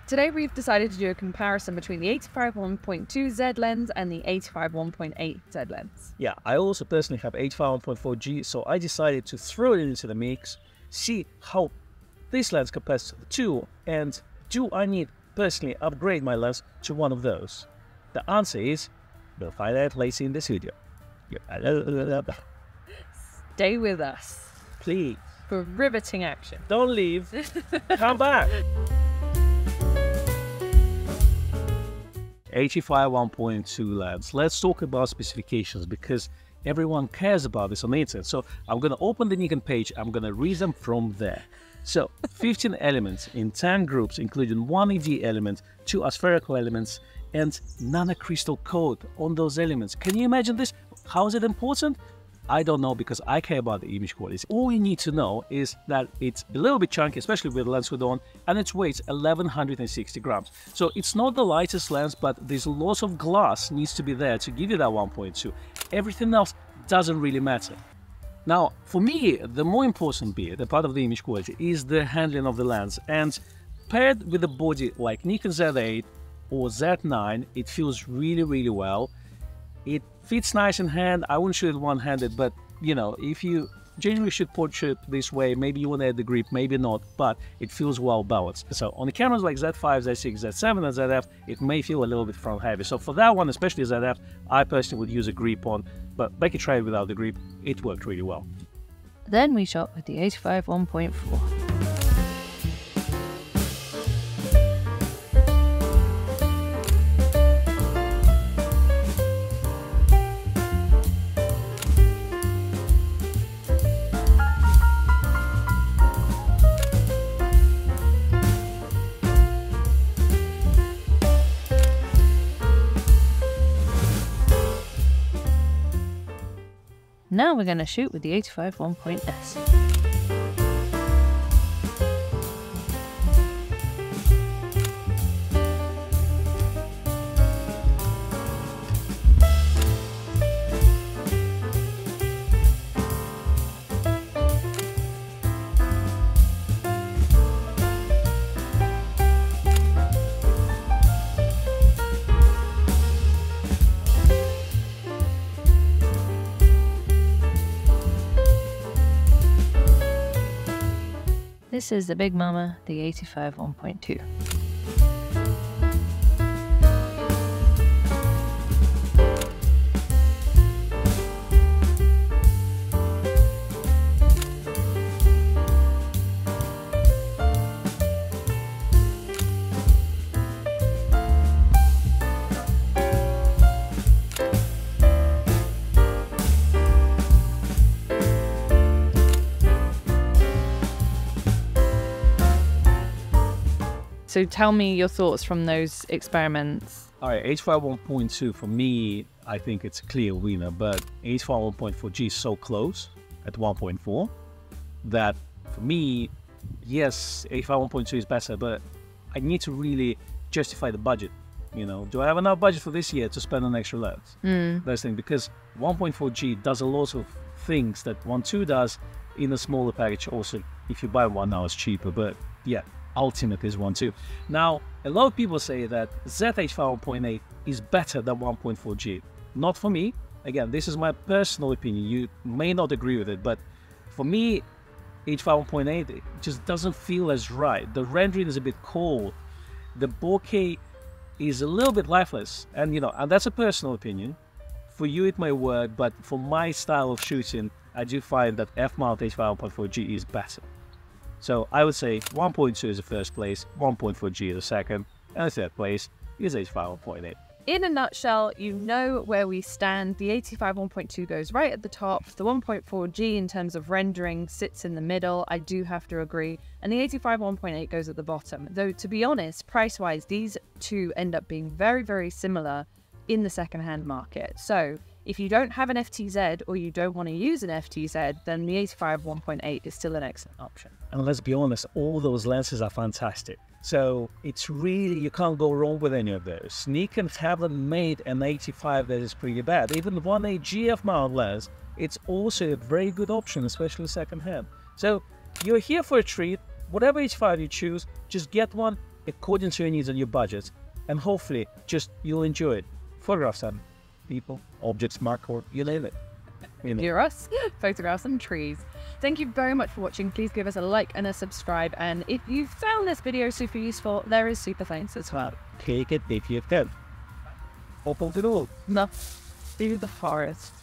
Today we've decided to do a comparison between the 85 1.2 Z lens and the 85 1.8 Z lens. Yeah, I also personally have 85 1.4G, so I decided to throw it into the mix, see how this lens compares to the two, and do I need personally upgrade my lens to one of those? The answer is, we'll find out later in this video. Stay with us. Please. For riveting action. Don't leave. Come back. 85 1.2 lens. Let's talk about specifications because everyone cares about this on the internet. So I'm going to open the Niikor page. I'm going to read them from there. So 15 elements in 10 groups, including one ED element, 2 aspherical elements, and nanocrystal coat on those elements. Can you imagine this? How is it important? I don't know, because I care about the image quality. All you need to know is that it's a little bit chunky, especially with the lens hood on, and its weight 1160 grams. So it's not the lightest lens, but there's lots of glass needs to be there to give you that 1.2. Everything else doesn't really matter. Now, for me, the more important bit, the part of the image quality, is the handling of the lens. And paired with a body like Niikor Z8 or Z9, it feels really, really well. It fits nice in hand. I wouldn't shoot it one-handed, but you know, if you generally shoot portrait this way, maybe you want to add the grip, maybe not, but it feels well balanced. So on the cameras like Z5, Z6, Z7, and ZF, it may feel a little bit front heavy. So for that one, especially ZF, I personally would use a grip on, but Becky tried it without the grip. It worked really well. Then we shot with the 85 1.4. Now we're going to shoot with the 85 1.S. This is the Big Mama, the 85 1.2. So tell me your thoughts from those experiments. All right, 85 1.2 for me, I think it's a clear winner, but 85 1.4G is so close at 1.4 that for me, yes, 85 1.2 is better, but I need to really justify the budget. You know, do I have enough budget for this year to spend on extra lens? That's the thing, because 1.4G does a lot of things that 1.2 does in a smaller package. Also, if you buy one now, it's cheaper, but yeah. Ultimate is 1.2. Now, a lot of people say that Z85 1.8 is better than 1.4G. Not for me. Again, this is my personal opinion. You may not agree with it, but for me, 85 1.8 just doesn't feel as right. The rendering is a bit cold. The bokeh is a little bit lifeless, and you know, and that's a personal opinion. For you, it may work, but for my style of shooting, I do find that F-mount 85 1.4G is better. So I would say 1.2 is the first place, 1.4G is the second, and the third place is 85 1.8. In a nutshell, you know where we stand. The 85 1.2 goes right at the top. The 1.4G in terms of rendering sits in the middle. I do have to agree. And the 85 1.8 goes at the bottom. Though to be honest, price-wise, these two end up being very, very similar in the second-hand market. So if you don't have an FTZ or you don't want to use an FTZ, then the 85 1.8 is still an excellent option. And let's be honest, all those lenses are fantastic. So it's really, you can't go wrong with any of those. Niikor haven't made an 85 that is pretty bad. Even the 1.8 GF mount lens, it's also a very good option, especially second hand. So you're here for a treat. Whatever 85 you choose, just get one, according to your needs and your budget, and hopefully just you'll enjoy it. Photographs and people, objects, marker, you name it. You're us, photographs and trees. Thank you very much for watching. Please give us a like and a subscribe. And if you found this video super useful, there is super thanks as well. Take it if you can. Open it all. No, through the forest.